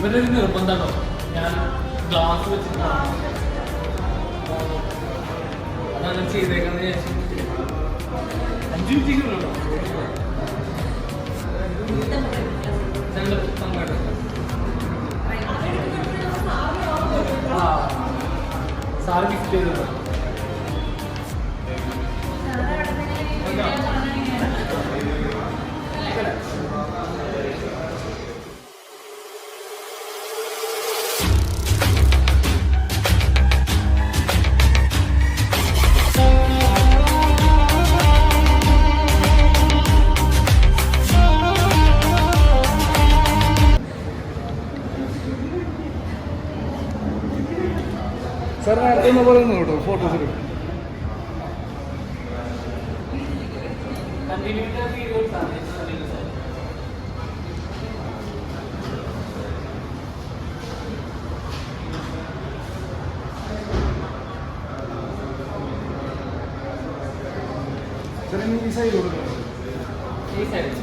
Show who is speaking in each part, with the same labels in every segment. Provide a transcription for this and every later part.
Speaker 1: ഇവരൊരു നിർബന്ധമാണോ ഞാൻ ഗ്ലാസ് വെച്ചിട്ടാണ് അതങ്ങനെ ചെയ്തേക്കാന്ന് വിചാരിച്ചു. 5 മിനിറ്റുകളുണ്ടോ? സാറ് ഗിഫ്റ്റ് ചെയ്തത്
Speaker 2: സാർ നേരത്തെ ഒന്ന് പറയുന്നു കേട്ടോ ഫോട്ടോസ് എടുക്കും. സാർ ഈ സൈഡ് കൊടുക്കണം.
Speaker 1: ഈ സൈഡ്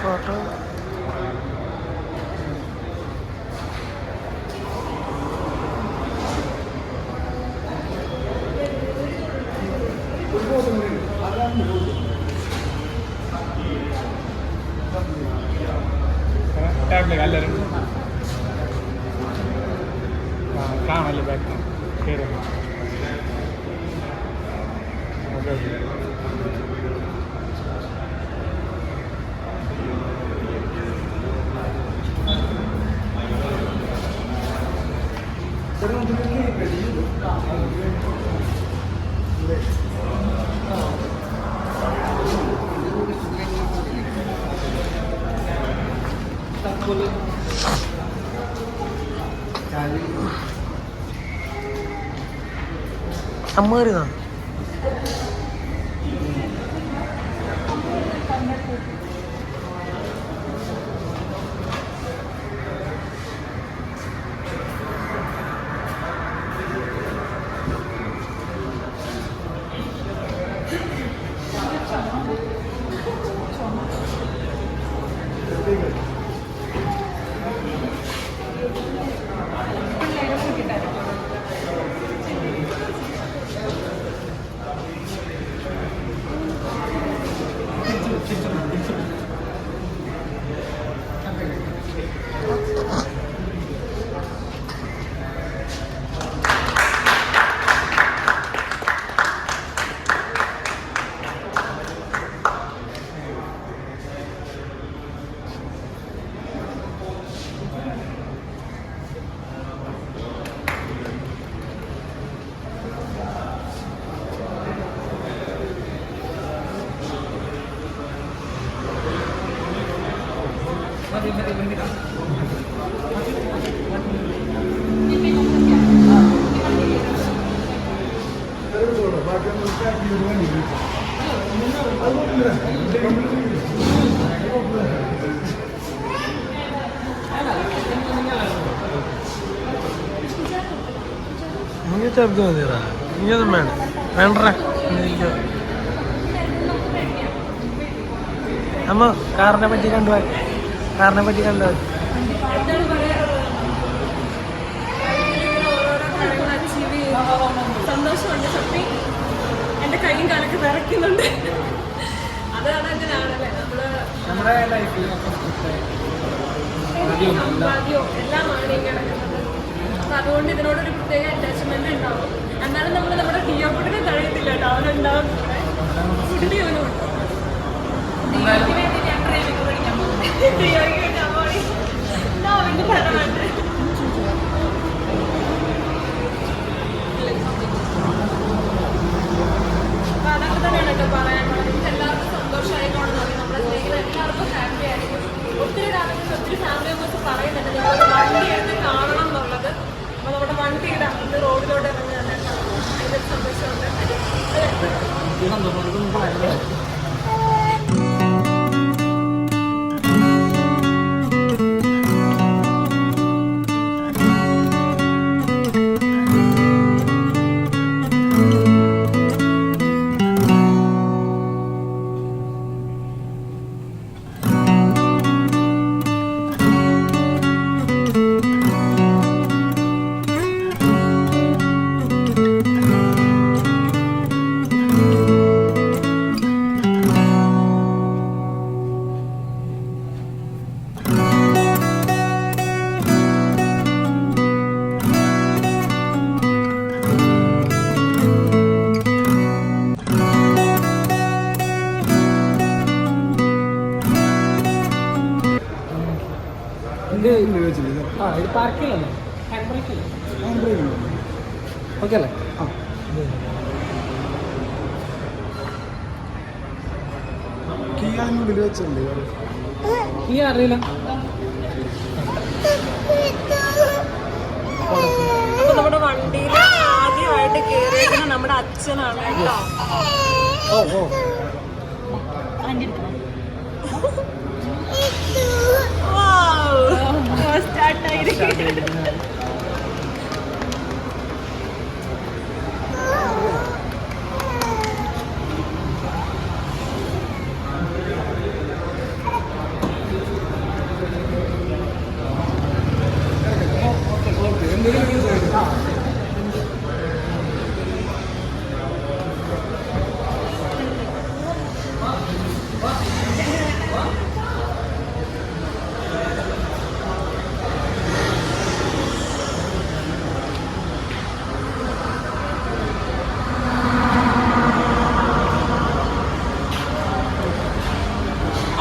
Speaker 3: ഫോട്ടോ
Speaker 2: ടാബിലേക്ക് എല്ലാവരും കാണല്ലേ ബാക്ക് കയറി ഓക്കെ
Speaker 3: അമ്മേറിയതാ ഇങ്ങനെ ചെറുത് മതിയറാ ഇനിയൊന്നും വേണം വേണ്ടേ അമ്മ കാറിനെ പറ്റി കണ്ടുപോയി
Speaker 4: സന്തോഷമുണ്ട് സത്യം. എൻ്റെ കൈയും കാലൊക്കെ വിറയ്ക്കുന്നുണ്ട്. അതാണ് അങ്ങനെയാണല്ലേ
Speaker 1: നമ്മുടെ ലൈഫിൽ
Speaker 4: സമ്പാദ്യവും എല്ലാമാണ് ഈ കിടക്കുന്നത്. അപ്പം അതുകൊണ്ട് ഇതിനോടൊരു പ്രത്യേക അറ്റാച്ച്മെന്റ് ഉണ്ടാവും. എന്നാലും നമ്മൾ നമ്മുടെ ടിയോപ്പിനെ കഴിയത്തില്ല കേട്ടോ. അവനുണ്ടാവും കുട്ടിയോനും ഉണ്ട്. ടിയോയ്ക്ക് വേണ്ടി ഞാൻ ട്രെയിനിങ് പഠിക്കാൻ പോകും. ടിയോയ്ക്ക് വേണ്ടി അമ്മോടി അവൻ്റെ ഫലമുണ്ട്. അപ്പം അതൊക്കെ തന്നെയാണ് കേട്ടോ പറയാനുള്ളത്. എനിക്ക് എല്ലാവർക്കും സന്തോഷമായിക്കോണം തോന്നി. നമ്മുടെ സ്നേഹിതർ എല്ലാവർക്കും ഹാപ്പി ആയിരിക്കും. ഒത്തിരി രാത്രി ഒത്തിരി ഫാമിലി മെമ്പേഴ്സ് പറയുന്നുണ്ട് നിങ്ങൾ വണ്ടി എടുത്ത് കാണണം എന്നുള്ളത്. അപ്പോൾ നമ്മുടെ വണ്ടിയുടെ അകത്ത് റോഡിലോട്ട് ഇറങ്ങി തന്നെ കാണാം.
Speaker 3: ആ ഇത് പാർക്കിംഗ് ഹാൻഡ് ബ്രേക്ക് ഓക്കെ അല്ലേ ആ
Speaker 2: കീഴാനുള്ളിൽ വെച്ചിട്ടുണ്ട്
Speaker 3: ഈ അറിയില്ല
Speaker 4: അപ്പൊ നമ്മുടെ വണ്ടിയിൽ ആദ്യമായിട്ട് കയറിയിരിക്കുന്ന നമ്മുടെ അച്ഛനാണ് കേട്ടോ.
Speaker 3: ഓ ഓ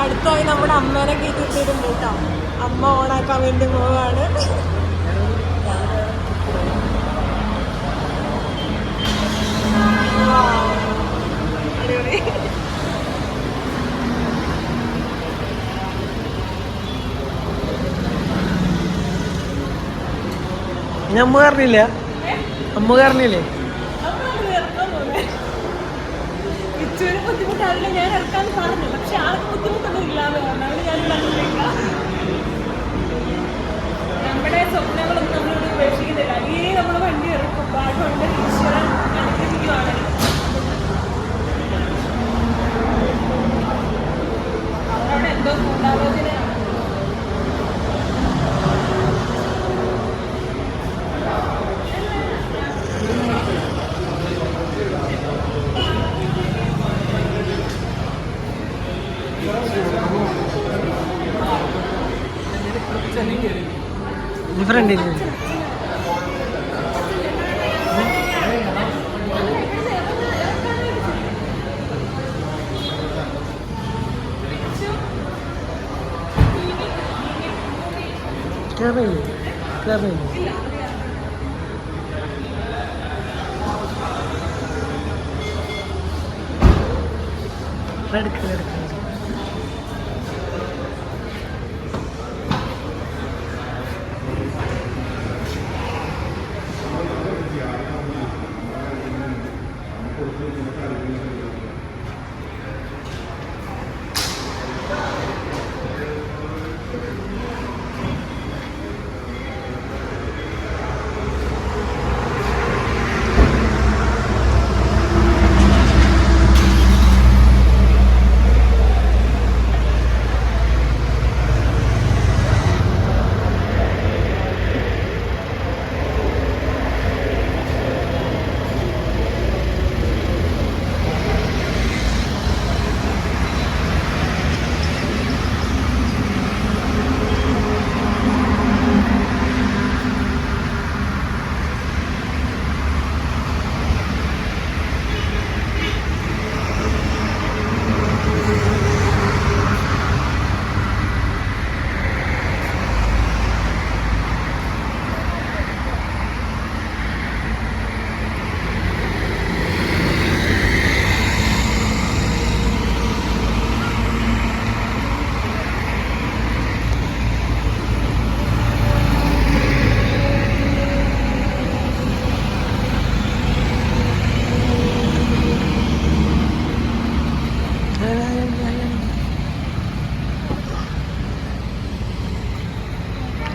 Speaker 4: അടുത്തായി നമ്മുടെ അമ്മേനെ കയറ്റിയിട്ടുണ്ട് കേട്ടോ. അമ്മ ഓണാക്കാൻ വേണ്ടി പോവാണ്.
Speaker 3: ഞാൻ അമ്മ കാരണില്ല അമ്മ കാരണില്ലേ
Speaker 4: ഇച്ചൊരു ബുദ്ധിമുട്ടാവില്ല, ഞാൻ ഇറക്കാന്ന് പറഞ്ഞു. പക്ഷെ ആൾക്ക് ബുദ്ധിമുട്ടൊന്നും ഇല്ലാന്ന് പറഞ്ഞു. ഞാൻ പറഞ്ഞില്ല, നമ്മുടെ സ്വപ്നങ്ങളൊന്നും നമ്മളോട് ഉപേക്ഷിക്കുന്നില്ല. ഇനി നമ്മൾ വണ്ടി ഇറക്കും. ഭാഗമുണ്ട് ഈശ്വരൻ അനുഗ്രഹിക്കുവാണ്. അവരവിടെ എന്തോ ഗൂഢാലോചനയാണ്.
Speaker 3: ഫ്രണ്ടിൽ കയറിയില്ലേ കയറിയില്ലേ എടുക്കുക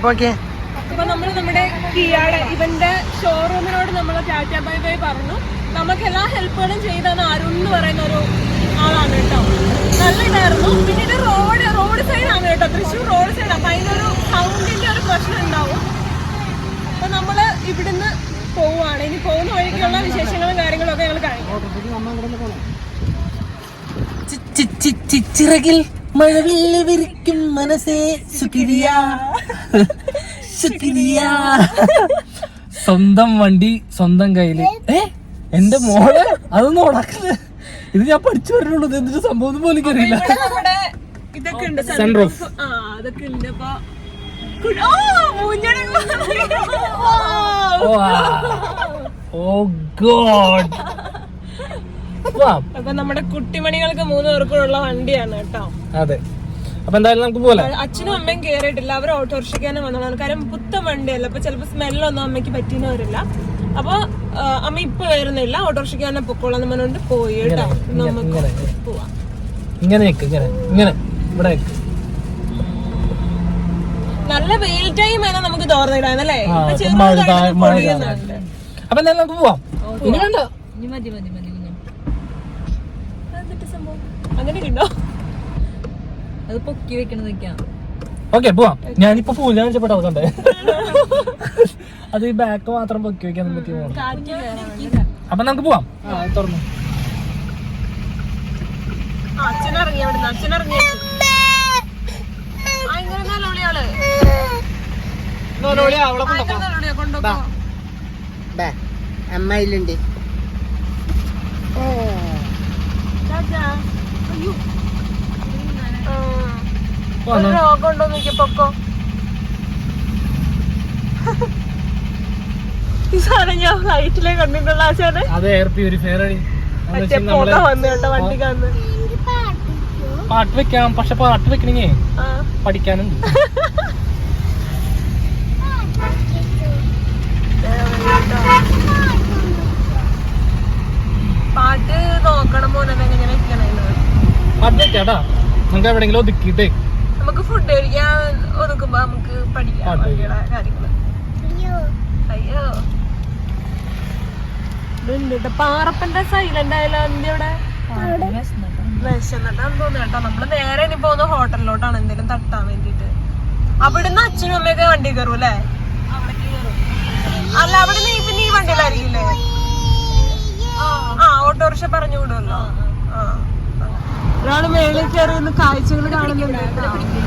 Speaker 3: അപ്പൊ ഓക്കെ
Speaker 4: അപ്പൊ നമ്മൾ നമ്മുടെ കിയാടെ ഇവന്റെ ഷോറൂമിനോട് നമ്മൾ ടാറ്റാ ബൈ ബൈ പറഞ്ഞു. നമുക്ക് എല്ലാ ഹെൽപ്പുകളും ചെയ്താണ് അരുൺ എന്ന് പറയുന്ന ഒരു ആളാണ് കേട്ടോ. നല്ല ഇതായിരുന്നു. പിന്നെ ഇത് റോഡ് സൈഡാണ് കേട്ടോ, തൃശ്ശൂർ റോഡ് സൈഡ്. അപ്പൊ അതിനൊരു സൗണ്ടിന്റെ ഒരു പ്രശ്നം ഉണ്ടാവും. അപ്പൊ നമ്മള് ഇവിടുന്ന് പോവുകയാണ്. ഇനി പോകുന്ന വഴിക്കുള്ള വിശേഷങ്ങളും കാര്യങ്ങളും ഒക്കെ ഞങ്ങൾ കഴിഞ്ഞു.
Speaker 3: ചിറകിൽ മഴവില്ല് വിരിക്കും മനസ്സേ സുഖിരിയ സുഖിരിയ. സ്വന്തം വണ്ടി സ്വന്തം കയ്യില്. എന്റെ മോള് അതൊന്നും ഓടാക്കുന്നത്. ഇത് ഞാൻ പഠിച്ചു വരുന്നുള്ളൂ. എന്തൊരു സംഭവം പോലും അറിയില്ല.
Speaker 4: നമ്മുടെ ഇതൊക്കെ ഉണ്ട്,
Speaker 3: സൺറൂഫ്.
Speaker 4: അതൊക്കെ ഉണ്ട്. അപ്പൊ അപ്പൊ നമ്മുടെ കുട്ടിമണികൾക്ക് 3 പേർക്കുള്ള വണ്ടിയാണ് കേട്ടോ.
Speaker 3: അതെ. അപ്പൊ എന്തായാലും നമുക്ക് പോലെ.
Speaker 4: അച്ഛനും അമ്മയും കേറിയിട്ടില്ല, അവർ ഓട്ടോറിക്ഷയ്ക്കാണ് വന്നതാണ്. കാരണം പുത്ത വണ്ടിയല്ല, അപ്പൊ ചിലപ്പോ സ്മെല്ലൊന്നും അമ്മയ്ക്ക് പറ്റിയെന്ന് വരില്ല. അപ്പൊ അമ്മ ഇപ്പൊ വരുന്നില്ല, ഓട്ടോറിക്ഷയ്ക്ക് തന്നെ പൊക്കോളാന്ന് പറഞ്ഞുകൊണ്ട് പോയി കേട്ടോ. നമുക്ക് പോവാം.
Speaker 3: ഇങ്ങനെ ഇങ്ങനെ ഇവിടെ
Speaker 4: നല്ല വെയിൽ ടൈം ആണ് നമുക്ക് തോർന്നിടാന്നല്ലേ.
Speaker 3: അപ്പൊ എന്തായാലും നമുക്ക് പോവാം. ഇനി വേണ്ട,
Speaker 4: അങ്ങനെ ഉണ്ടോ?
Speaker 5: അത് പൊക്കി വെക്കണതൊക്കെയാണ്.
Speaker 3: ഓക്കെ പോവാം. ഞാനിപ്പോ പൂജ വെച്ചപ്പെട്ടോ കണ്ടേ. അത് ഈ ബാക്ക് മാത്രം പൊക്കി വെക്കാൻ പറ്റിയ. അപ്പൊ നമുക്ക് പോവാം. തുറന്നു.
Speaker 4: അച്ഛനിറങ്ങി അവിടുന്ന്, അച്ഛനിറങ്ങി.
Speaker 5: അമ്മയിലുണ്ട്.
Speaker 4: രോഗം ഉണ്ടോ നോക്കിയപ്പോ ഈ സാധനം ഞാൻ ഫ്ലൈറ്റിലെ കണ്ടിട്ടുള്ള ആശാനെ.
Speaker 3: അത് എയർ പ്യൂരിഫയർ
Speaker 4: വന്നു കേട്ടോ വണ്ടിക്കാന്ന്.
Speaker 3: പാട്ട് വെക്കാം, പക്ഷെ പാട്ട് വെക്കണെങ്കേ പഠിക്കാനുണ്ട്.
Speaker 4: പാട്ട് നോക്കണം പോലെ എങ്ങനെ വെക്കണേ.
Speaker 3: പാട്ട് വെക്കാട്ടാ, നമുക്ക് എവിടെയെങ്കിലും ഒതുക്കിട്ടേ.
Speaker 4: നമുക്ക് ഫുഡ് കഴിക്കാൻ ഒതുക്കുമ്പോ നമുക്ക് പഠിക്കാം കാര്യങ്ങള്. അയ്യോ ഇതുണ്ട് പാറപ്പന്റെ സൈലന്റ് ആയാലും ഇവിടെ വിശന്നിട്ടാന്ന് തോന്നുന്നു കേട്ടോ. നമ്മള് നേരെ ഇനി പോകുന്ന ഹോട്ടലിലോട്ടാണ് എന്തെങ്കിലും തട്ടാൻ വേണ്ടിട്ട്. അവിടുന്ന് അച്ഛനും അമ്മയൊക്കെ വണ്ടി കയറും അല്ലേ? അല്ല അവിടുന്ന് പിന്നെ ഈ വണ്ടിയിലായിരിക്കില്ലേ? ഓട്ടോറിക്ഷ പറഞ്ഞു വിടുമല്ലോ. ഒരാള് മേളിൽ കയറി കാഴ്ചകൾ കാണുന്നുണ്ട്.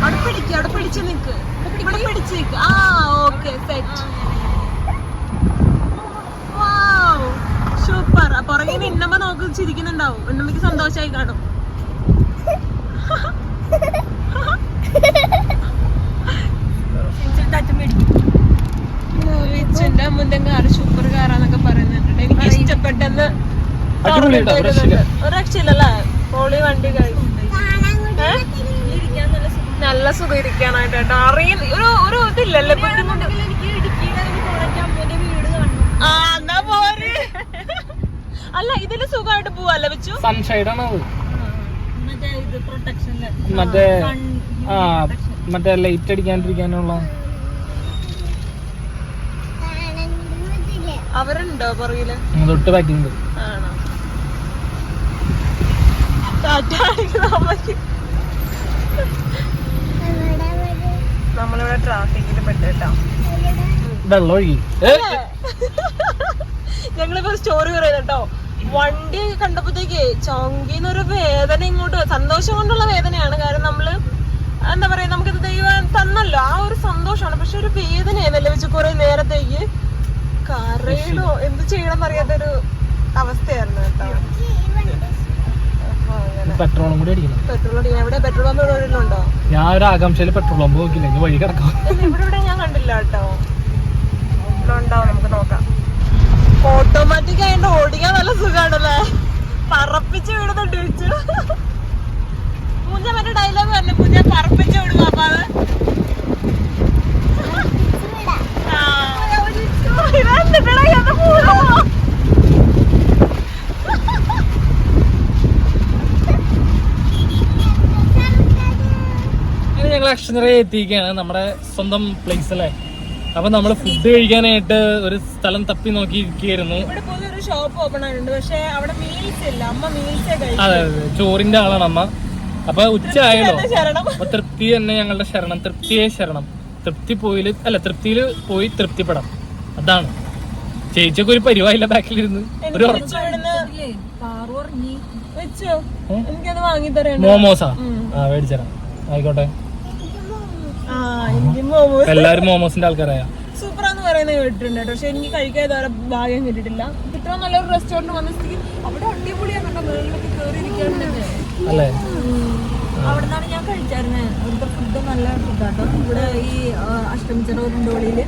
Speaker 4: അവിടെ പിടിച്ച് നിക്ക്, ഇവിടെ പിടിച്ച് നിക്ക്. Okay set. സൂപ്പർ. പുറകിൽ ഇന്നമ്മ നോക്കി ചിരിക്കുന്നുണ്ടാവും. ഇന്നമ്മക്ക് സന്തോഷമായി കാണും. വിച്ചിന്റെ മുന്തൻ കാറ് സൂപ്പർ കാറാന്നൊക്കെ പറയുന്നുണ്ട്. എനിക്ക് ഇഷ്ടപ്പെട്ടെന്ന് ഒരക്ഷയില്ലല്ലേ. പോളി വണ്ടി കഴിഞ്ഞു. നല്ല സുഖം ഇരിക്കാനായിട്ട് കേട്ടോ. ഒരു ഇതില്ലല്ലേ. എന്നാ പോര്. അല്ല ഇതില് സുഖമായിട്ട് പോവല്ലേ വെച്ചു.
Speaker 3: സൺഷൈഡാണ് അത്. മറ്റേ ലൈറ്റ് അടിക്കാണ്ടിരിക്കാനുള്ള.
Speaker 4: അവരുണ്ടോ പുറകില്?
Speaker 3: തൊട്ട് പാക്കിങ്.
Speaker 4: ആണോ? നമ്മളിവിടെ ട്രാഫിക്കിൽ പെട്ടോ.
Speaker 3: വെള്ളം ഒഴുകി.
Speaker 4: ഞങ്ങളിപ്പോ സ്റ്റോറി പറയുന്നുട്ടോ. വണ്ടി കണ്ടപ്പോഴത്തേക്ക് ചൊങ്കിന്നൊരു വേദന ഇങ്ങോട്ട്. സന്തോഷം കൊണ്ടുള്ള വേദനയാണ്. കാരണം നമ്മള് എന്താ പറയാ, നമുക്കിത് ദൈവം തന്നല്ലോ, ആ ഒരു സന്തോഷമാണ്. പക്ഷെ ഒരു വേദനയാണല്ലേ വെച്ച് കുറെ നേരത്തേക്ക്. കരയണോ എന്ത് ചെയ്യണം അറിയാത്തൊരു അവസ്ഥയായിരുന്നു കേട്ടോ.
Speaker 3: പെട്രോളും കൂടി അടിക്കണം.
Speaker 4: പെട്രോൾ അടിക്കണം. എവിടെ പെട്രോൾ പമ്പ് ഉണ്ടോ?
Speaker 3: ഞാൻ ഒരു ആകാംക്ഷയില് പെട്രോൾ പമ്പ് നോക്കില്ലെങ്കിൽ വഴി കിടക്കാം.
Speaker 4: ഇവിടെ ഞാൻ കണ്ടില്ല കേട്ടോ. ഇവിടെ ഉണ്ടാവും, നമുക്ക് നോക്കാം. ഓട്ടോമാറ്റിക് ആയിട്ട് ഓടിക്കാൻ നല്ല സുഖാണല്ലേ. പറപ്പിച്ച് വിടുന്നുണ്ട് വെച്ചു. പൂജ മറ്റേ ഡയലോഗ് പറഞ്ഞു, പൂജ പറപ്പിച്ച് വിടും. അപ്പൊ അത്
Speaker 3: ഞങ്ങൾ അക്ഷരയെ എത്തിയിരിക്കുകയാണ് നമ്മുടെ സ്വന്തം പ്ലേസ് അല്ലേ. അപ്പൊ നമ്മള് ഫുഡ് കഴിക്കാനായിട്ട് ഒരു സ്ഥലം തപ്പി നോക്കിയിരിക്കുകയായിരുന്നു.
Speaker 4: ഇവിടെ പുതിയൊരു ഷോപ്പ് ഓപ്പൺ ആയിട്ടുണ്ട്, പക്ഷെ അവിടെ മീൽസ് ഇല്ല. അമ്മ മീൽസേ കഴിക്കും.
Speaker 3: അതെ അതെ, ചോറിന്റെ ആളാണ് അമ്മ. അപ്പൊ ഉച്ച ആയല്ലോ, അപ്പൊ തൃപ്തി തന്നെ ഞങ്ങളുടെ ശരണം. തൃപ്തിയെ ശരണം. തൃപ്തിയിൽ പോയി തൃപ്തിപ്പെടാം. അതാണ്. ചേച്ചിയൊക്കെ ഒരു പരിപാടിയില്ല ബാക്കിലിരുന്ന് ഒരു മോമോസാ മേടിച്ചരാം. ആയിക്കോട്ടെ, എല്ലാരും മോമോസിന്റെ ആൾക്കാരായ
Speaker 4: സൂപ്പറാന്ന് പറയുന്നത് കേട്ടിട്ടുണ്ട് കേട്ടോ. പക്ഷെ എനിക്ക് കഴിക്കാൻ ഇതുവരെ ഭാഗ്യം കിട്ടിയിട്ടില്ല. ഇത്ര നല്ലൊരു റെസ്റ്റോറന്റ് വന്ന സ്ഥിതി അവിടെ അടിപൊളിയാണ് കേട്ടോ. മുകളിലൊക്കെ കയറി ഇരിക്കാറുണ്ട്
Speaker 3: അല്ലേ.
Speaker 5: അവിടെ നിന്നാണ് ഞാൻ കഴിച്ചായിരുന്നത്. അവിടുത്തെ ഫുഡ് നല്ല ഫുഡാട്ടോ. ഇവിടെ ഈ അഷ്ടമിച്ചിറ ഉരുണ്ടോളിയിൽ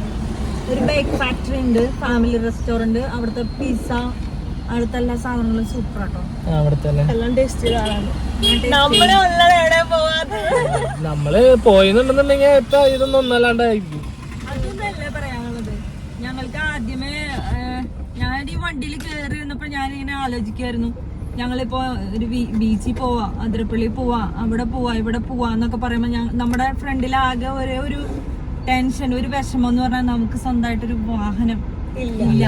Speaker 5: ഒരു ബേക്ക് ഫാക്ടറി ഉണ്ട്, ഫാമിലി റെസ്റ്റോറന്റ്. അവിടുത്തെ പിസ്സ, അവിടുത്തെ എല്ലാ സാധനങ്ങളും സൂപ്പർ ആട്ടോ.
Speaker 4: എല്ലാം ടേസ്റ്റ് ചെയ്താണ്.
Speaker 3: നമ്മള് പോയെന്നുണ്ടെന്നുണ്ടെങ്കിൽ ഇപ്പൊ ഇതൊന്നും ഒന്നല്ലാണ്ടായിരിക്കും.
Speaker 5: അതൊന്നല്ലേ പറയാനുള്ളത്. ഞങ്ങൾക്ക് ആദ്യമേ ഞാൻ ഈ വണ്ടിയിൽ കയറി ഇരുന്നപ്പോ ഞാനിങ്ങനെ ആലോചിക്കായിരുന്നു, ഞങ്ങളിപ്പോ ഒരു ബീച്ചിൽ പോവാ, അതിരപ്പള്ളി പോവാ, അവിടെ പോവാ, ഇവിടെ പോവാ എന്നൊക്കെ പറയുമ്പോ നമ്മുടെ ഫ്രണ്ടിൽ ആകെ ഒരു ടെൻഷൻ, ഒരു വിഷമം എന്ന് പറഞ്ഞാൽ നമുക്ക് സ്വന്തമായിട്ടൊരു വാഹനം ഇല്ല.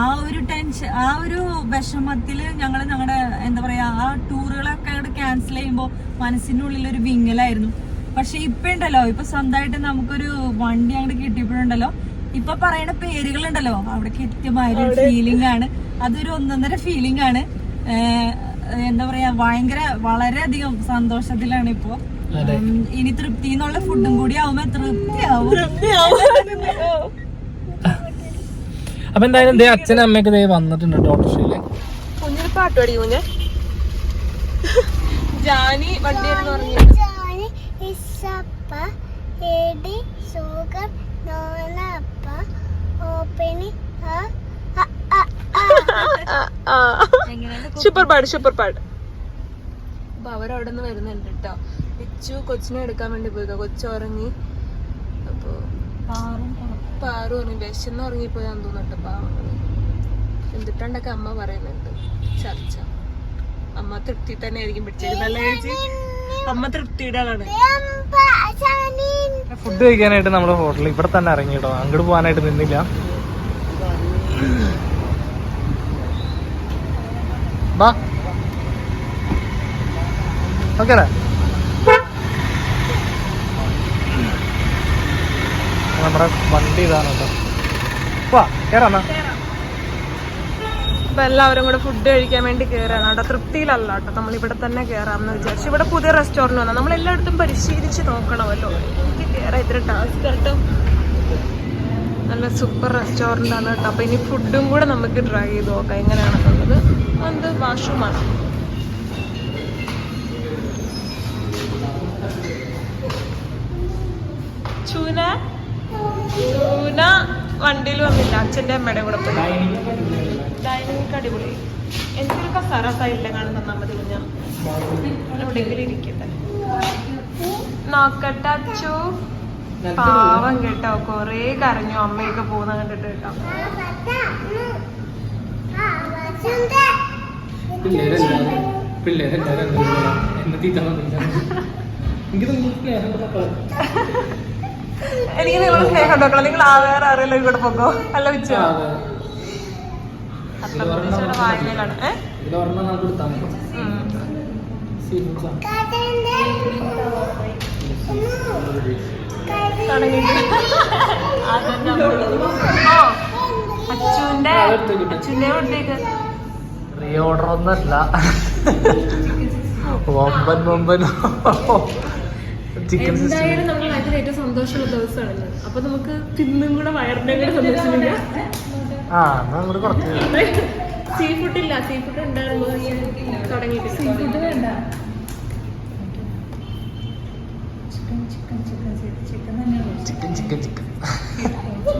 Speaker 5: ആ ഒരു ടെൻഷൻ, ആ ഒരു വിഷമത്തില് ഞങ്ങളുടെ എന്താ പറയാ, ആ ടൂറുകളൊക്കെ അങ്ങോട്ട് ക്യാൻസൽ ചെയ്യുമ്പോ മനസ്സിന്റെ ഉള്ളിൽ ഒരു വിങ്ങലായിരുന്നു. പക്ഷെ ഇപ്പൊ ഉണ്ടല്ലോ, ഇപ്പൊ സ്വന്തമായിട്ട് നമുക്കൊരു വണ്ടി അങ്ങോട്ട് കിട്ടിയപ്പോഴുണ്ടല്ലോ, ഇപ്പൊ പറയുന്ന പേരുകളുണ്ടല്ലോ, അവിടെ കിട്ടിയമായൊരു ഫീലിംഗ് ആണ്. അതൊരു ഒന്നൊന്നര ഫീലിംഗ് ആണ്. എന്താ പറയാ, വളരെയധികം സന്തോഷത്തിലാണ് ഇപ്പൊ. ഇനി തൃപ്തി എന്നുള്ള ഫുഡും കൂടി ആവുമ്പോ തൃപ്തിയാവും.
Speaker 3: അപ്പൊ എന്തായാലും അച്ഛനും അമ്മയൊക്കെ വന്നിട്ടുണ്ട് ഓട്ടോറിക്ഷയില്.
Speaker 4: കുഞ്ഞിന് പാട്ട് പാടി കുഞ്ഞ്. ജാനി വണ്ടി എന്ന് പറഞ്ഞു. സൂപ്പർ പാട്. അപ്പൊ അവരവിടെ നിന്ന് വരുന്നുണ്ട് കേട്ടോ. പിച്ചു കൊച്ചിനെ എടുക്കാൻ വേണ്ടി പോയതോ. കൊച്ചുറങ്ങി. അപ്പൊ പാറു ഉറങ്ങി, വിശന്ന് ഉറങ്ങിപ്പോയാന്ന് തോന്നുന്നുണ്ട്. പാവം എന്തിട്ടണ്ടൊക്കെ അമ്മ പറയുന്നുണ്ട്. ചർച്ച അമ്മ തൃപ്തി തന്നെ ആയിരിക്കും പിടിച്ചിരുന്നല്ലേ ചേച്ചി. അമ്മ തൃപ്തിയുടെ ആളാണ്.
Speaker 3: ഫുഡ് കഴിക്കാനായിട്ട് നമ്മുടെ ഹോട്ടലിൽ ഇവിടെ തന്നെ ഇറങ്ങി കേട്ടോ. അങ്ങോട്ട് പോകാനായിട്ട് നിന്നില്ല. ബാ ഓക്കെ. നമ്മുടെ വണ്ടി ഇതാണ് കേട്ടോ. വാ കേറാ.
Speaker 4: അപ്പൊ എല്ലാവരും കൂടെ ഫുഡ് കഴിക്കാൻ വേണ്ടി കയറാണ് കേട്ടോ. തൃപ്തിയിലല്ല കേട്ടോ, നമ്മൾ ഇവിടെ തന്നെ കയറാമെന്ന് വിചാരിച്ചു. ഇവിടെ പുതിയ റെസ്റ്റോറന്റ് വന്നാൽ നമ്മൾ എല്ലായിടത്തും പരിശീലിച്ച് നോക്കണമല്ലോ. എനിക്ക് കയറാൻ ഇത്ര ടാസ്ക് കേട്ടോ. നല്ല സൂപ്പർ റെസ്റ്റോറന്റ് ആണ് കേട്ടോ. അപ്പൊ ഇനി ഫുഡും കൂടെ നമുക്ക് ട്രൈ ചെയ്ത് നോക്കാം എങ്ങനെയാണെന്നുള്ളത്. അത് വാഷ്റൂമാണ്. ചൂന വണ്ടിയിൽ വന്നില്ല, അച്ഛൻ്റെ അമ്മയുടെ കൂടെ പോയി. ഡൈനിങ് അടിപൊളി. എന്തൊരു കസാര സൈഡിലെ കാണുന്ന മതി കുഞ്ഞാ. എവിടെയെങ്കിലും ഇരിക്കട്ടെ. നോക്കട്ടെ അച്ചു. പാവം കേട്ടോ, കൊറേ കരഞ്ഞു അമ്മയൊക്കെ പോകുന്ന കണ്ടിട്ട് കേട്ടോ. എനിക്ക് നിങ്ങളുടെ സ്നേഹം ഉണ്ടാക്കണം. നിങ്ങൾ വേറെ ആരെല്ലാം കൂടെ പോക്കോ. അല്ല വെച്ചോ വായനയിലാണ്. അച്ഛൻ്റെ വീട്ടിലേക്ക്
Speaker 3: റീഓർഡർ ഒന്നല്ല,
Speaker 4: എന്തായാലും നമ്മുടെ ലൈഫിൽ ഏറ്റവും സന്തോഷമുള്ള ദിവസമാണ്. അപ്പൊ നമുക്ക് തിന്നും കൂടെ വയറിന്റെ കൂടെ സന്തോഷിക്കില്ല. സീ ഫുഡ് ഇല്ല, സീ ഫുഡ് ഉണ്ടായിരുന്നു തുടങ്ങിയിട്ട്. സീ ഫുഡ് വേണ്ട,
Speaker 3: ചിക്കൻ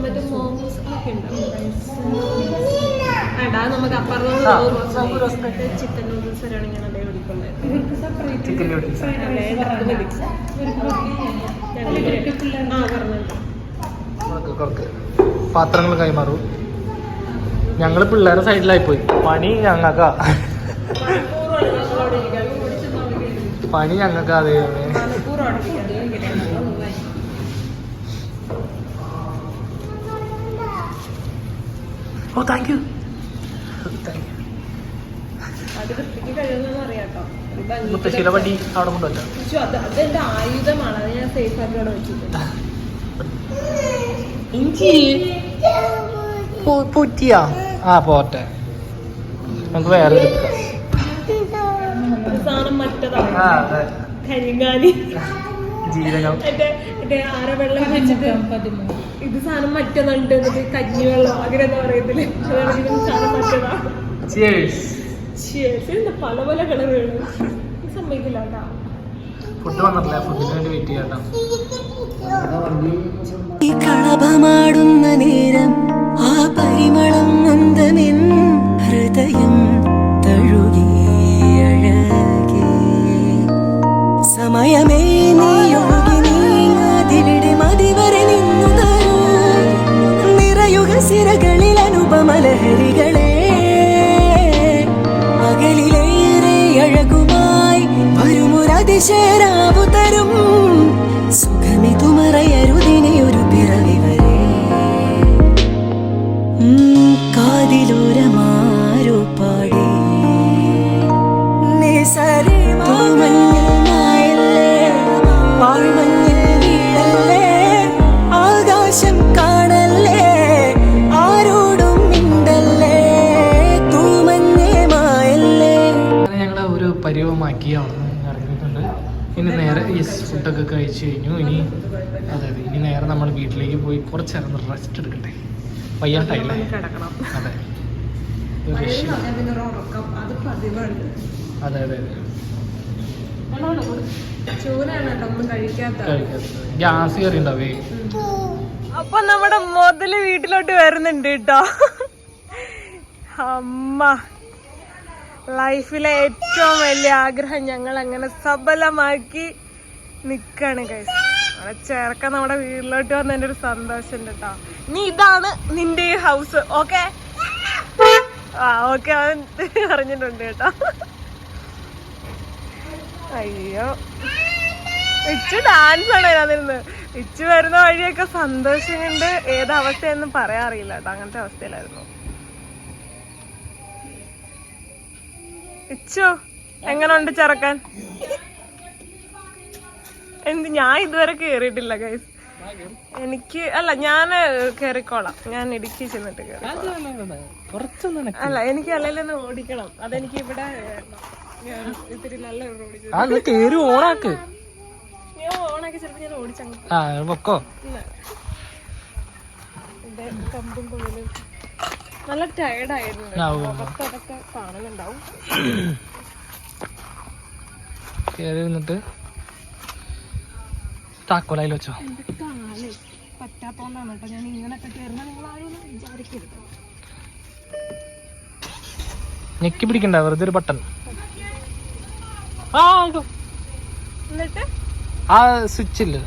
Speaker 4: മറ്റേ മോമോസ് ഒക്കെ ഉണ്ടാവും. വേണ്ട, അത് നമുക്ക് അപ്പുറത്ത് ചിക്കൻ നൂഡിൽസ് വരെയാണെങ്കിൽ ഞാൻ അതേ
Speaker 3: പാത്രങ്ങൾ കൈമാറും. ഞങ്ങള് പിള്ളേരുടെ സൈഡിലായി പോയി. പണി ഞങ്ങൾക്കാ അതേ ഓ താങ്ക് യു.
Speaker 4: അത് വൃത്തിക്ക് കഴിയുമെന്ന് അറിയാട്ടോ.
Speaker 3: മുത്തശ്ശിയിലെ വണ്ടി അവിടെ കൊണ്ടുവച്ചോ.
Speaker 4: അതെന്റെ ആയുധമാണ്, അത് ഞാൻ സേഫ് ആയിട്ട് അവിടെ വെച്ചിട്ടുണ്ട്.
Speaker 3: ഇഞ്ചി പൂറ്റിയാ ആ പോട്ടെ, നമുക്ക് വേറെ എടുക്കാം.
Speaker 4: സാധനം മറ്റതാണ്,
Speaker 3: ആ അതെ,
Speaker 4: കരിങ്ങാലി
Speaker 3: ജീരകം.
Speaker 4: മറ്റേ ആരവെള്ളം വെച്ചിട്ട് ഇത് സാധനം മറ്റേതുണ്ട്, എന്നിട്ട് കഞ്ഞിവെള്ളം അങ്ങനെ എന്താ പറയത്തില്ലേ, അതാണെങ്കിൽ സാധനം മറ്റേതാണ്. എന്താ പല പല കളറുകൾ സമ്മതിക്കില്ല കേട്ടോ.
Speaker 3: ഫുഡ് വന്നിട്ടില്ല, ഫുഡിന് വേണ്ടി വെയിറ്റ് ചെയ്യാം.
Speaker 6: ഈ കളഭമാടുന്ന നേരം ആ പരിമളം നന്ദമെൻ ഹൃദയം തഴുകിയഴകേ. സമയമേ നീയൊഴുകി നീങ്ങാതിവിടെ മതിവരെ നിന്നു തരൂ നിറയുക സിരകളിൽ അനുപമലഹരികളെ. അകലിലേറെ അഴകുമായി വരുമൊരതിശയരാവു തരും സുഖമിതു മറയരുതിനെയൊരു പിറവി വരെ. കാതിലോരമാരോ പാടി മഞ്ഞിൽ മായല്ലേ പാഴ്മഞ്ഞിൽ വീഴല്ലേ ആകാശം കാണല്ലേ ആരോടും മിണ്ടല്ലേ തൂമഞ്ഞേ മായല്ലേ.
Speaker 3: ഞങ്ങളെ ഒരു പരിവമാക്കി അവിടുന്ന് ഇറങ്ങിയിട്ടുണ്ട്. ഇനി നേരെ ഈ ഫുഡൊക്കെ കഴിച്ചു കഴിഞ്ഞു. ഇനി അതെ ഇനി നേരെ നമ്മൾ വീട്ടിലേക്ക് പോയി കുറച്ചേരം റെസ്റ്റ് എടുക്കട്ടെ. വയ്യാണ്ടായില്ലേ?
Speaker 4: കിടക്കണം.
Speaker 3: അതെ ഒരു രക്ഷയും.
Speaker 4: അത് പതിവുണ്ട്.
Speaker 3: അതെ അതെ
Speaker 4: ചൂരാണ് കേട്ടോ ഒന്നും കഴിക്കാത്ത.
Speaker 3: ഗ്യാസ് കയറി ഉണ്ടാവേ.
Speaker 4: അപ്പൊ നമ്മുടെ മുതല് വീട്ടിലോട്ട് വരുന്നുണ്ട് കേട്ടോ. അമ്മ ലൈഫിലെ ഏറ്റവും വലിയ ആഗ്രഹം ഞങ്ങൾ അങ്ങനെ സഫലമാക്കി നിക്കാണ് ഗൈസ്. അവിടെ ചേർക്കാൻ നമ്മുടെ വീട്ടിലോട്ട് വന്നതിന്റെ ഒരു സന്തോഷം ഉണ്ട് കേട്ടോ. നീ ഇതാണ് നിന്റെ ഈ ഹൗസ്, ഓക്കെ? ആ ഓക്കെ, അവൻ പറഞ്ഞിട്ടുണ്ട് കേട്ടോ. അയ്യോ ഇച്ചു ഡാൻസ് ആണ് അതിരുന്ന്. ഇച്ചു വരുന്ന വഴിയൊക്കെ സന്തോഷം കൊണ്ട് ഏതവസ്ഥയെന്നും പറയാറില്ല കേട്ടോ, അങ്ങനത്തെ അവസ്ഥയിലായിരുന്നു. ഇച്ചു എങ്ങനുണ്ട് ചെറുക്കാൻ? എന്ത് ഞാൻ ഇതുവരെ കേറിയിട്ടില്ല ഗൈസ്. എനിക്ക് അല്ല, ഞാൻ കേറിക്കോളാം, ഞാൻ ഇടുക്കി ചെന്നിട്ട് കേറിക്കോളാം. അല്ല എനിക്ക് അല്ലെന്ന് ഓടിക്കണം, അതെനിക്ക് ഇവിടെ ഇത്തിരി നല്ല
Speaker 3: ഓണാക്ക്.
Speaker 4: ഞാൻ ഓണാക്കി ചിലപ്പോ ഞാൻ ഓടിച്ചങ്ങ് കമ്പും പോലെ നല്ല ടയർഡായിരുന്നു. അതൊക്കെ കാണുന്നുണ്ടാവും.
Speaker 3: കേറി നിന്നിട്ട് താക്കോലായി വെച്ചോ.
Speaker 4: കാലേ പറ്റാത്തോണ്ടാണ് കേട്ടോ ഞാൻ ഇങ്ങനൊക്കെ കയറുന്ന, നിങ്ങൾ ആരും വിചാരിക്കരുത്.
Speaker 3: ഞെക്കി പിടിക്കണ്ട, വെറുതെ ഒരു ബട്ടൺ.
Speaker 4: എന്നിട്ട്
Speaker 3: ആ സ്വിച്ച് ഇല്ല,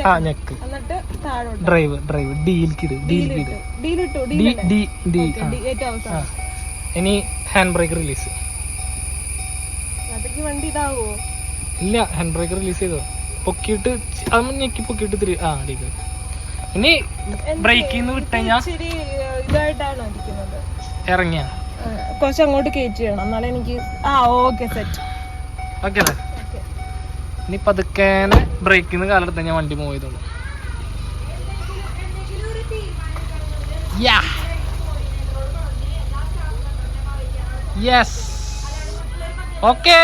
Speaker 3: ആ ഞെക്ക്.
Speaker 4: എന്നിട്ട് താഴോട്ട്
Speaker 3: ഡ്രൈവ് ഡീലിക്കിട്. ഇനി ഹാൻഡ് ബ്രേക്ക് റിലീസ്.
Speaker 4: അതൊക്കെ വണ്ടി ഇതാവോ?
Speaker 3: ഇല്ല, ഹാൻഡ് ബ്രേക്ക് റിലീസ് ചെയ്തോ. പൊക്കിയിട്ട് അത് ഞെക്കി പൊക്കിയിട്ട് അടിക്കുക. ഇനി ബ്രേക്കിൽ നിന്ന് വിട്ടുകഴിഞ്ഞാ
Speaker 4: ശരി ഇതായിട്ടാണ് ഇരിക്കുന്നത്.
Speaker 3: ഇറങ്ങിയ
Speaker 4: കുറച്ച് അങ്ങോട്ട് കയറ്റി ചെയ്യണം, എന്നാലും എനിക്ക് ഓക്കെ സെറ്റ്.
Speaker 3: ഓക്കെ അല്ലേ? ഇനി പതുക്കേനെ ബ്രേക്കിൽ നിന്ന് കാലെടുത്ത് ഞാൻ വണ്ടി മൂവ് ചെയ്തോളൂ. Yes okay.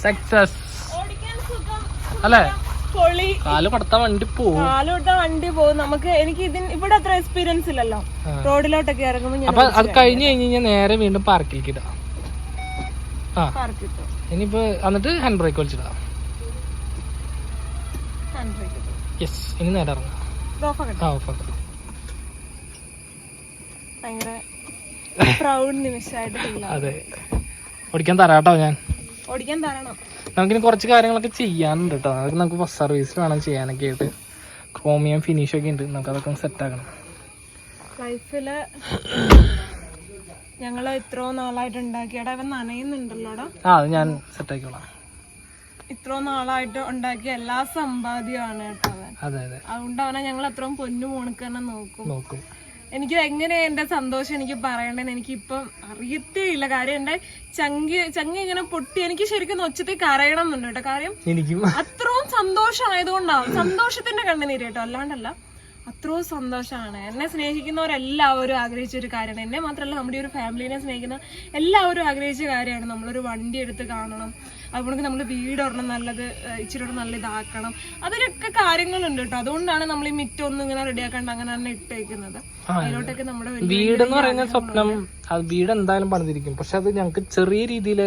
Speaker 3: സക്സസ് അല്ലേ? കാല് കൊടുത്ത വണ്ടി
Speaker 4: പോകും. നമുക്ക് എനിക്ക് ഇവിടെ അത്ര എക്സ്പീരിയൻസ് ഇല്ലല്ലോ റോഡിലോട്ടൊക്കെ ഇറങ്ങുമ്പോൾ.
Speaker 3: അപ്പൊ അത് കഴിഞ്ഞ് കഴിഞ്ഞാൽ നേരെ വീണ്ടും പാർക്കിലേക്ക് ഇടാം. ഇനിയിപ്പോ എന്നിട്ട് ഹാൻഡ് ബ്രേക്ക് വലിച്ചിടാം. യെസ്, ഇനി നേരെ ഇറങ്ങാം. അതെ, ഓടിക്കാൻ തരാട്ടോ. ഞാൻ
Speaker 4: ഓടിക്കാൻ തരണം.
Speaker 3: നമുക്കിനി കുറച്ച് കാര്യങ്ങളൊക്കെ ചെയ്യാനുണ്ട് കേട്ടോ. അതൊക്കെ നമുക്ക് ബസ് സർവീസിൽ വേണം ചെയ്യാനൊക്കെ ആയിട്ട്. ക്രോമിയം ഫിനിഷ് ഒക്കെ ഉണ്ട്, നമുക്ക് അതൊക്കെ സെറ്റ് ആക്കണം.
Speaker 4: ലൈഫില് ഞങ്ങൾ ഇത്രയോ നാളായിട്ട് ഉണ്ടാക്കിയടാ, ഇവൻ നനയുന്നുണ്ടല്ലോടാ.
Speaker 3: അത് ഞാൻ സെറ്റ് ആക്കിക്കോളാം.
Speaker 4: ഇത്രയോ നാളായിട്ട് ഉണ്ടാക്കിയ എല്ലാ സമ്പാദ്യമാണ് കേട്ടോ അവൻ.
Speaker 3: അതെ അതെ.
Speaker 4: അതുകൊണ്ടാണ് ഞങ്ങൾ അത്രയും പൊന്നു മോണക്ക് തന്നെ
Speaker 3: നോക്കും.
Speaker 4: എനിക്ക് എങ്ങനെ എന്റെ സന്തോഷം എനിക്ക് പറയണ്ടെന്ന് എനിക്കിപ്പം അറിയത്തേ ഇല്ല. കാര്യം എന്റെ ചങ്ങി ഇങ്ങനെ പൊട്ടി എനിക്ക് ശരിക്കും ഒച്ചത്തിൽ കരയണം എന്നുണ്ട് കേട്ടോ. കാര്യം അത്രയും സന്തോഷമായതുകൊണ്ടാവും, സന്തോഷത്തിന്റെ കണ്ണുനീര് കേട്ടോ, അല്ലാണ്ടല്ല. അത്രയും സന്തോഷമാണ്. എന്നെ സ്നേഹിക്കുന്നവരെല്ലാവരും ആഗ്രഹിച്ച ഒരു കാര്യമാണ്. എന്നെ മാത്രമല്ല, നമ്മുടെ ഒരു ഫാമിലിനെ സ്നേഹിക്കുന്ന എല്ലാവരും ആഗ്രഹിച്ച കാര്യമാണ് നമ്മളൊരു വണ്ടി എടുത്ത് കാണണം, അതുകൊണ്ട് നമ്മൾ വീടൊരെണ്ണം നല്ലത് ഇച്ചിരി നല്ല ഇതാക്കണം. അതിലൊക്കെ കാര്യങ്ങളുണ്ട് കേട്ടോ. അതുകൊണ്ടാണ് നമ്മൾ ഈ മിറ്റൊന്നും ഇങ്ങനെ റെഡിയാക്കാണ്ട് അങ്ങനെ തന്നെ ഇട്ടേക്കുന്നത്. അതിലോട്ടൊക്കെ നമ്മുടെ
Speaker 3: വീട് എന്ന് പറയുന്ന സ്വപ്നം, അത് വീട് എന്തായാലും പണിതിരിക്കും. പക്ഷെ അത് ഞങ്ങൾക്ക് ചെറിയ രീതിയിൽ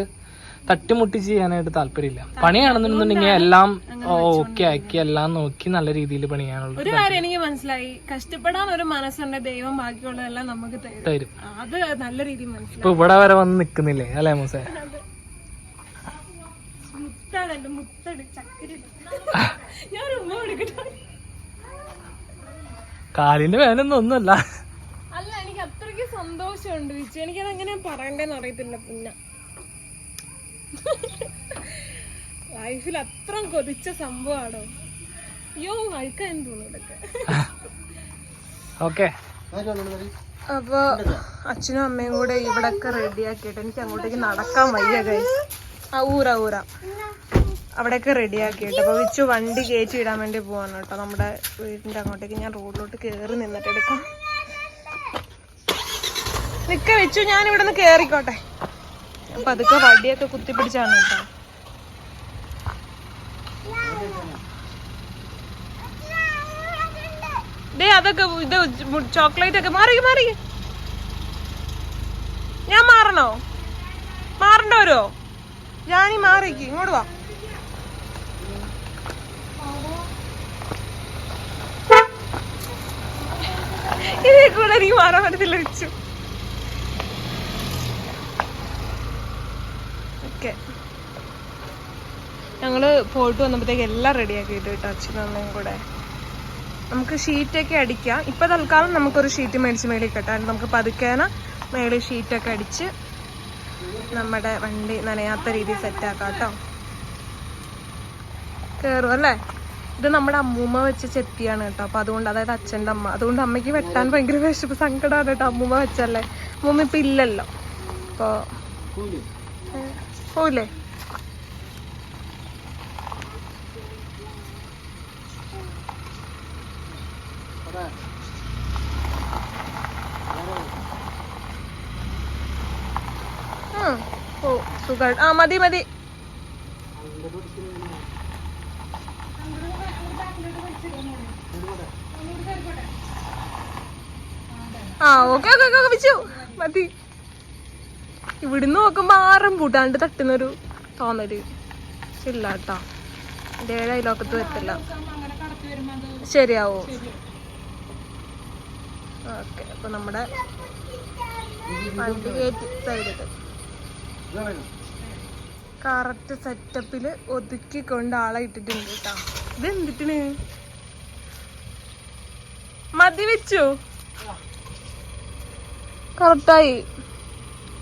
Speaker 3: തട്ടിമുട്ടി ചെയ്യാനായിട്ട് താല്പര്യമില്ല. പണിയാണെന്നുണ്ടെങ്കിൽ എല്ലാം ഓക്കെ ആക്കി എല്ലാം നോക്കി നല്ല രീതിയിൽ പണിയാനുള്ള
Speaker 4: ഒരു കാര്യം എനിക്ക് മനസ്സിലായി. കഷ്ടപ്പെടാൻ ഒരു മനസ്സുണ്ട്, ദൈവം ബാക്കിയുള്ളതെല്ലാം നമുക്ക് തരും. അത് നല്ല രീതിയിൽ മനസ്സിലായി.
Speaker 3: ഇപ്പൊ ഇവിടെ വരെ വന്ന് നിക്കുന്നില്ലേ അല്ലേ മൂസേ? കാലിന്റെ വേനൊന്നും ഒന്നുമല്ല.
Speaker 4: അല്ല, എനിക്ക് അത്രയ്ക്ക് സന്തോഷമുണ്ട് വിച്ചു. എനിക്കത് എങ്ങനെ പറയണ്ടേന്ന് അറിയത്തില്ല. പിന്നെ ലൈഫിൽ അത്ര കൊതിച്ച സംഭവമാണോ? അയ്യോ, അഴുക്കാൻ തോന്നുന്നു ഇതൊക്കെ. അപ്പൊ അച്ഛനും അമ്മയും കൂടെ ഇവിടൊക്കെ റെഡിയാക്കിയിട്ട് എനിക്ക് അങ്ങോട്ടേക്ക് നടക്കാൻ വയ്യ ഗൈസ്. ഊര അവിടെയൊക്കെ റെഡിയാക്കിയിട്ട് അപ്പൊ വിച്ചു വണ്ടി കയറ്റി ഇടാൻ വേണ്ടി പോവാണ് കേട്ടോ. നമ്മുടെ വീടിന്റെ അങ്ങോട്ടേക്ക് ഞാൻ റോഡിലോട്ട് കേറി നിന്നിട്ട് എടുക്കാം. നിക്ക വെച്ചു, ഞാൻ ഇവിടെ നിന്ന് കേറിക്കോട്ടെ. അപ്പൊ അതൊക്കെ വടിയൊക്കെ കുത്തിപ്പിടിച്ചാണ് കേട്ടോ. അതൊക്കെ ഇത് ചോക്ലേറ്റ് ഒക്കെ മാറി. ഞാൻ മാറണോ? മാറണ്ട വരുമോ? ഞാനീ മാറിക്ക്, ഇങ്ങോട്ട് വാ. ഇതേ കൂടെ എനിക്ക് മാറാൻ പറ്റത്തില്ല വെച്ചു. ഓക്കെ, ഞങ്ങള് പോയിട്ട് വന്നപ്പോഴത്തേക്ക് എല്ലാം റെഡിയാക്കിയിട്ട് കേട്ടോ അച്ഛനും അമ്മയും കൂടെ. നമുക്ക് ഷീറ്റൊക്കെ അടിക്കാം. ഇപ്പൊ തൽക്കാലം നമുക്കൊരു ഷീറ്റ് മേടിച്ച് കേട്ടോ. നമുക്ക് പതുക്കേന മേളിൽ ഷീറ്റൊക്കെ അടിച്ച് നമ്മുടെ വണ്ടി നനയാത്ത രീതിയിൽ സെറ്റാക്കാം കേട്ടോ. കേറും അല്ലേ? ഇത് നമ്മുടെ അമ്മൂമ്മ വെച്ച ചെത്തിയാണ് കേട്ടോ. അപ്പൊ അതുകൊണ്ട്, അതായത് അച്ഛൻ്റെ അമ്മ, അതുകൊണ്ട് അമ്മയ്ക്ക് വെട്ടാൻ ഭയങ്കര വിഷമം സങ്കടമാണ് കേട്ടോ. അമ്മൂമ്മ വെച്ചല്ലേ, അമ്മൂമ്മ ഇപ്പൊ ഇല്ലല്ലോ. അപ്പൊ പോയില്ലേ? സുഖം. മതി. ഓക്കെ വെച്ചു മതി. ഇവിടുന്ന് നോക്കുമ്പോ ആറും പൂട്ടാണ്ട് തട്ടുന്നൊരു തോന്നല് ഇല്ല കേട്ടോ. എന്റെ അയലോക്കത്ത് വരത്തില്ല. ശരിയാവോ? ഓക്കെ, അപ്പൊ നമ്മുടെ വണ്ടി കയറ്റി സൈഡിട്ട് കറക്റ്റ് സെറ്റപ്പില് ഒതുക്കിക്കൊണ്ട് ആളെ ഇട്ടിട്ടുണ്ട് കേട്ടോ. ഇത് എന്തിട്ടാണ്? മതി വെച്ചു. കറക്റ്റായി.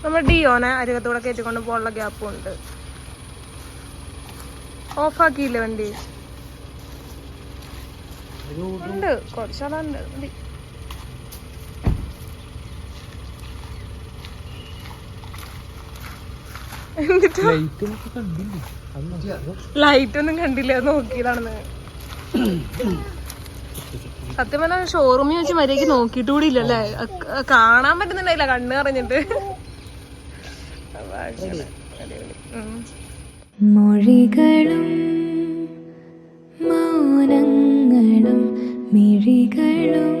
Speaker 4: നമ്മുടെ ഡിയോനെ അരികത്തൂടെ കയറ്റിക്കൊണ്ട് പോകാനുള്ള ഗ്യാപ്പും ഉണ്ട്. ഓഫാക്കിയില്ലേ വണ്ടി? ഉണ്ട്, കുറച്ചാളുണ്ട്. മതി. ലൈറ്റ് ഒന്നും കണ്ടില്ല, നോക്കിയതാണെന്ന്. സത്യം പറഞ്ഞാൽ ഷോറൂമിൽ വെച്ച് മര്യാദക്ക് നോക്കിയിട്ട് കൂടി ഇല്ലല്ലേ. കാണാൻ പറ്റുന്നുണ്ടായില്ല, കണ്ണ് പറഞ്ഞിട്ട്.
Speaker 6: മൊഴികളും മൗനങ്ങളും മിഴികളും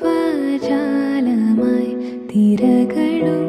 Speaker 6: വാചാലമായി തിരകളും